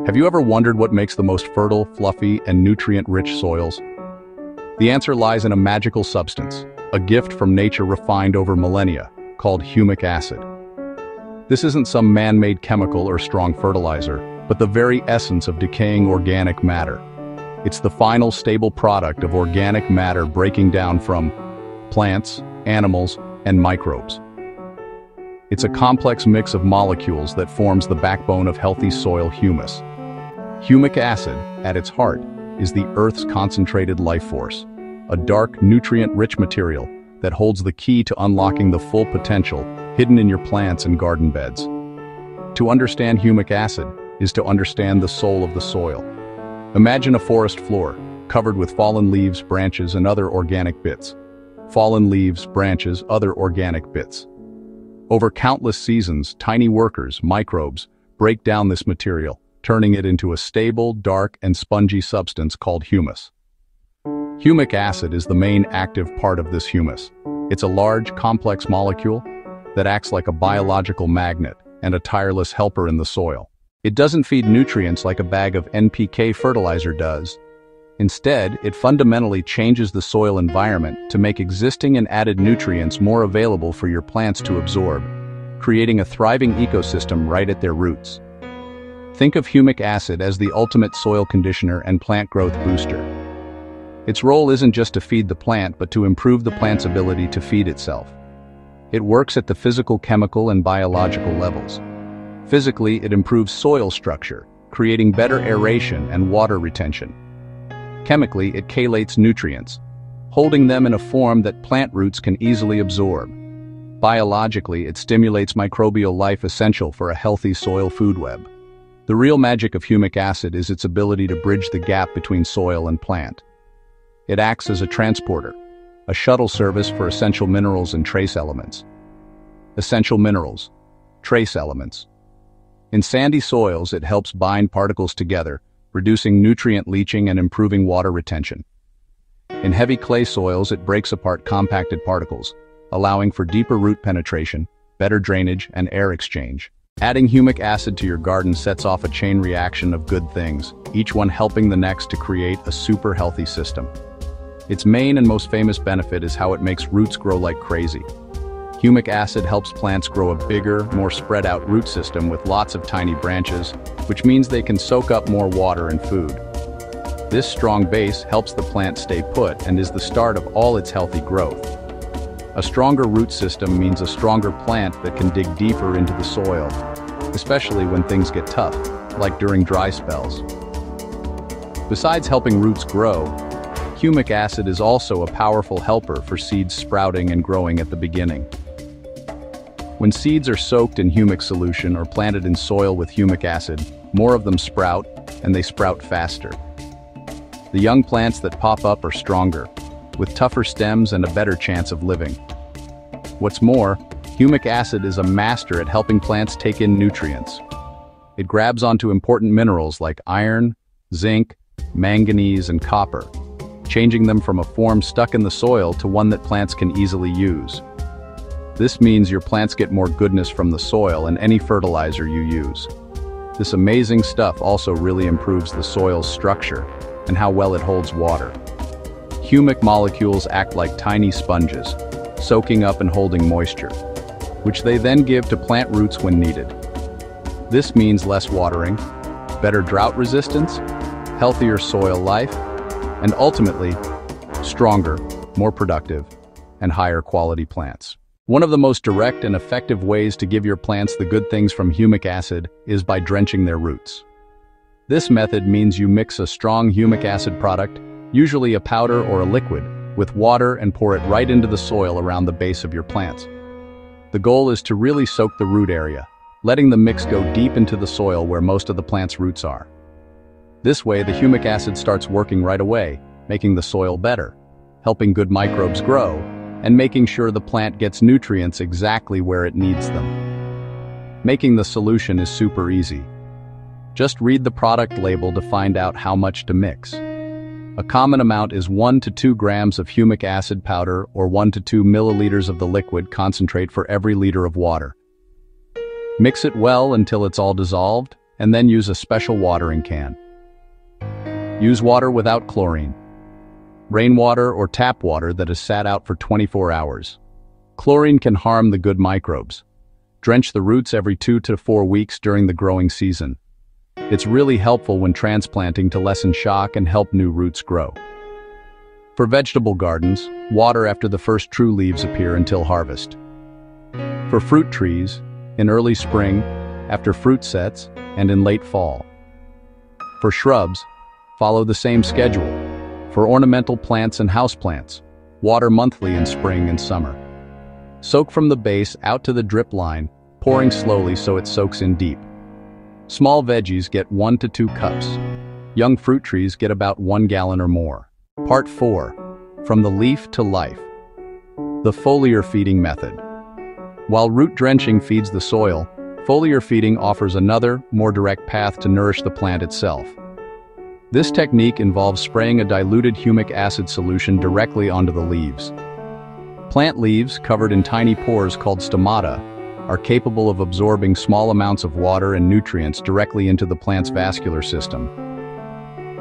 Have you ever wondered what makes the most fertile, fluffy, and nutrient-rich soils? The answer lies in a magical substance, a gift from nature refined over millennia, called humic acid. This isn't some man-made chemical or strong fertilizer, but the very essence of decaying organic matter. It's the final stable product of organic matter breaking down from plants, animals, and microbes. It's a complex mix of molecules that forms the backbone of healthy soil humus. Humic acid, at its heart, is the Earth's concentrated life force, a dark, nutrient-rich material that holds the key to unlocking the full potential hidden in your plants and garden beds. To understand humic acid is to understand the soul of the soil. Imagine a forest floor, covered with fallen leaves, branches, and other organic bits. Fallen leaves, branches, other organic bits. Over countless seasons, tiny workers, microbes, break down this material, turning it into a stable, dark, and spongy substance called humus. Humic acid is the main active part of this humus. It's a large, complex molecule that acts like a biological magnet and a tireless helper in the soil. It doesn't feed nutrients like a bag of NPK fertilizer does. Instead, it fundamentally changes the soil environment to make existing and added nutrients more available for your plants to absorb, creating a thriving ecosystem right at their roots. Think of humic acid as the ultimate soil conditioner and plant growth booster. Its role isn't just to feed the plant, but to improve the plant's ability to feed itself. It works at the physical, chemical, and biological levels. Physically, it improves soil structure, creating better aeration and water retention. Chemically, it chelates nutrients, holding them in a form that plant roots can easily absorb. Biologically, it stimulates microbial life essential for a healthy soil food web. The real magic of humic acid is its ability to bridge the gap between soil and plant. It acts as a transporter, a shuttle service for essential minerals and trace elements. Essential minerals, trace elements. In sandy soils, it helps bind particles together, reducing nutrient leaching and improving water retention. In heavy clay soils, it breaks apart compacted particles, allowing for deeper root penetration, better drainage, and air exchange. Adding humic acid to your garden sets off a chain reaction of good things, each one helping the next to create a super healthy system. Its main and most famous benefit is how it makes roots grow like crazy. Humic acid helps plants grow a bigger, more spread out root system with lots of tiny branches, which means they can soak up more water and food. This strong base helps the plant stay put and is the start of all its healthy growth. A stronger root system means a stronger plant that can dig deeper into the soil, especially when things get tough, like during dry spells. Besides helping roots grow, humic acid is also a powerful helper for seeds sprouting and growing at the beginning. When seeds are soaked in humic solution or planted in soil with humic acid, more of them sprout, and they sprout faster. The young plants that pop up are stronger, with tougher stems and a better chance of living. What's more, humic acid is a master at helping plants take in nutrients. It grabs onto important minerals like iron, zinc, manganese, and copper, changing them from a form stuck in the soil to one that plants can easily use. This means your plants get more goodness from the soil and any fertilizer you use. This amazing stuff also really improves the soil's structure and how well it holds water. Humic molecules act like tiny sponges, soaking up and holding moisture, which they then give to plant roots when needed. This means less watering, better drought resistance, healthier soil life, and ultimately, stronger, more productive, and higher quality plants. One of the most direct and effective ways to give your plants the good things from humic acid is by drenching their roots. This method means you mix a strong humic acid product, usually a powder or a liquid, with water and pour it right into the soil around the base of your plants. The goal is to really soak the root area, letting the mix go deep into the soil where most of the plant's roots are. This way, the humic acid starts working right away, making the soil better, helping good microbes grow, and making sure the plant gets nutrients exactly where it needs them. Making the solution is super easy. Just read the product label to find out how much to mix. A common amount is 1 to 2 grams of humic acid powder or 1 to 2 milliliters of the liquid concentrate for every liter of water. Mix it well until it's all dissolved, and then use a special watering can. Use water without chlorine. Rainwater or tap water that is sat out for 24 hours. Chlorine can harm the good microbes. Drench the roots every 2 to 4 weeks during the growing season. It's really helpful when transplanting to lessen shock and help new roots grow. For vegetable gardens, water after the first true leaves appear until harvest. For fruit trees, in early spring, after fruit sets, and in late fall. For shrubs, follow the same schedule. For ornamental plants and houseplants, water monthly in spring and summer. Soak from the base out to the drip line, pouring slowly so it soaks in deep. Small veggies get 1 to 2 cups. Young fruit trees get about 1 gallon or more. Part 4. From the leaf to life. The foliar feeding method. While root drenching feeds the soil, foliar feeding offers another, more direct path to nourish the plant itself. This technique involves spraying a diluted humic acid solution directly onto the leaves. Plant leaves, covered in tiny pores called stomata, are capable of absorbing small amounts of water and nutrients directly into the plant's vascular system.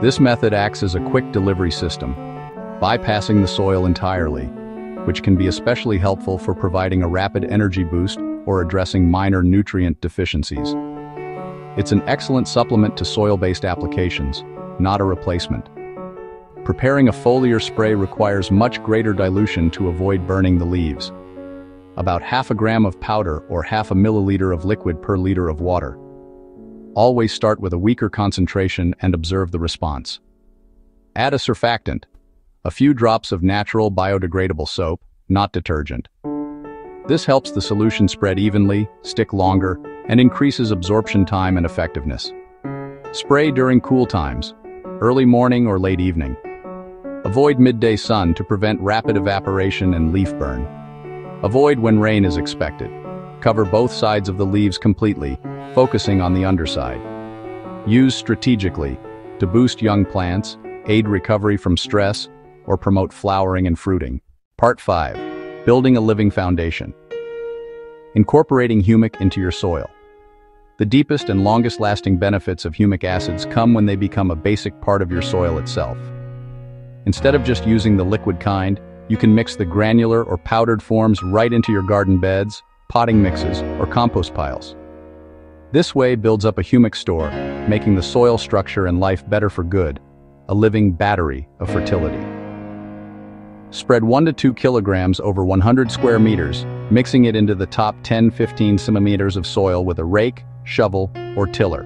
This method acts as a quick delivery system, bypassing the soil entirely, which can be especially helpful for providing a rapid energy boost or addressing minor nutrient deficiencies. It's an excellent supplement to soil-based applications, not a replacement. Preparing a foliar spray requires much greater dilution to avoid burning the leaves. About half a gram of powder or half a milliliter of liquid per liter of water. Always start with a weaker concentration and observe the response. Add a surfactant, a few drops of natural biodegradable soap, not detergent. This helps the solution spread evenly, stick longer, and increases absorption time and effectiveness. Spray during cool times, early morning or late evening. Avoid midday sun to prevent rapid evaporation and leaf burn. Avoid when rain is expected. Cover both sides of the leaves completely, focusing on the underside. Use strategically to boost young plants, aid recovery from stress, or promote flowering and fruiting. Part 5. Building a living foundation. Incorporating humic into your soil. The deepest and longest-lasting benefits of humic acids come when they become a basic part of your soil itself. Instead of just using the liquid kind, you can mix the granular or powdered forms right into your garden beds, potting mixes, or compost piles. This way builds up a humic store, making the soil structure and life better for good, a living battery of fertility. Spread 1 to 2 kilograms over 100 square meters, mixing it into the top 10-15 centimeters of soil with a rake, shovel, or tiller.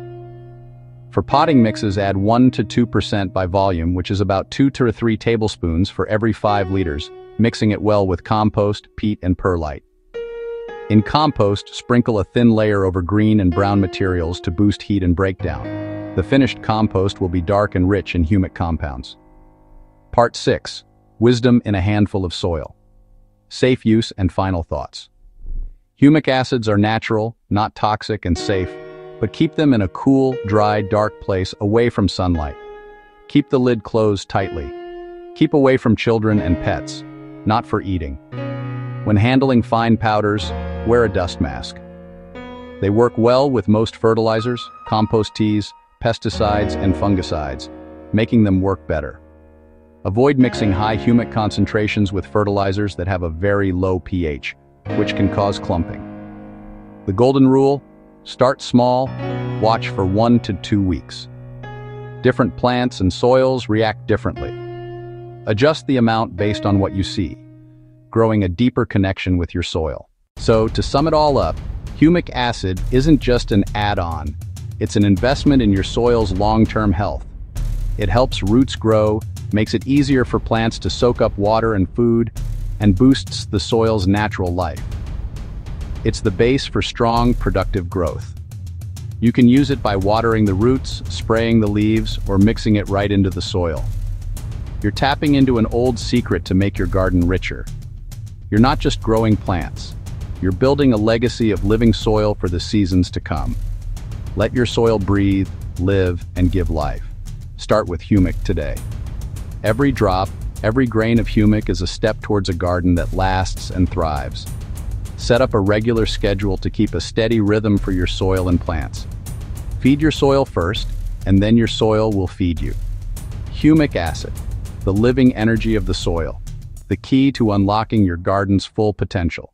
For potting mixes, add 1 to 2% by volume, which is about 2 to 3 tablespoons for every 5 liters, mixing it well with compost, peat, and perlite. In compost, sprinkle a thin layer over green and brown materials to boost heat and breakdown. The finished compost will be dark and rich in humic compounds. Part 6. Wisdom in a handful of soil. Safe use and final thoughts. Humic acids are natural, not toxic, and safe, but keep them in a cool, dry, dark place away from sunlight. Keep the lid closed tightly. Keep away from children and pets, not for eating. When handling fine powders, wear a dust mask. They work well with most fertilizers, compost teas, pesticides, and fungicides, making them work better. Avoid mixing high humic concentrations with fertilizers that have a very low pH, which can cause clumping. The golden rule: start small, watch for 1 to 2 weeks. Different plants and soils react differently. Adjust the amount based on what you see, growing a deeper connection with your soil. So, to sum it all up, humic acid isn't just an add-on. It's an investment in your soil's long-term health. It helps roots grow, makes it easier for plants to soak up water and food, and boosts the soil's natural life. It's the base for strong, productive growth. You can use it by watering the roots, spraying the leaves, or mixing it right into the soil. You're tapping into an old secret to make your garden richer. You're not just growing plants. You're building a legacy of living soil for the seasons to come. Let your soil breathe, live, and give life. Start with humic today. Every drop, every grain of humic is a step towards a garden that lasts and thrives. Set up a regular schedule to keep a steady rhythm for your soil and plants. Feed your soil first, and then your soil will feed you. Humic acid, the living energy of the soil, the key to unlocking your garden's full potential.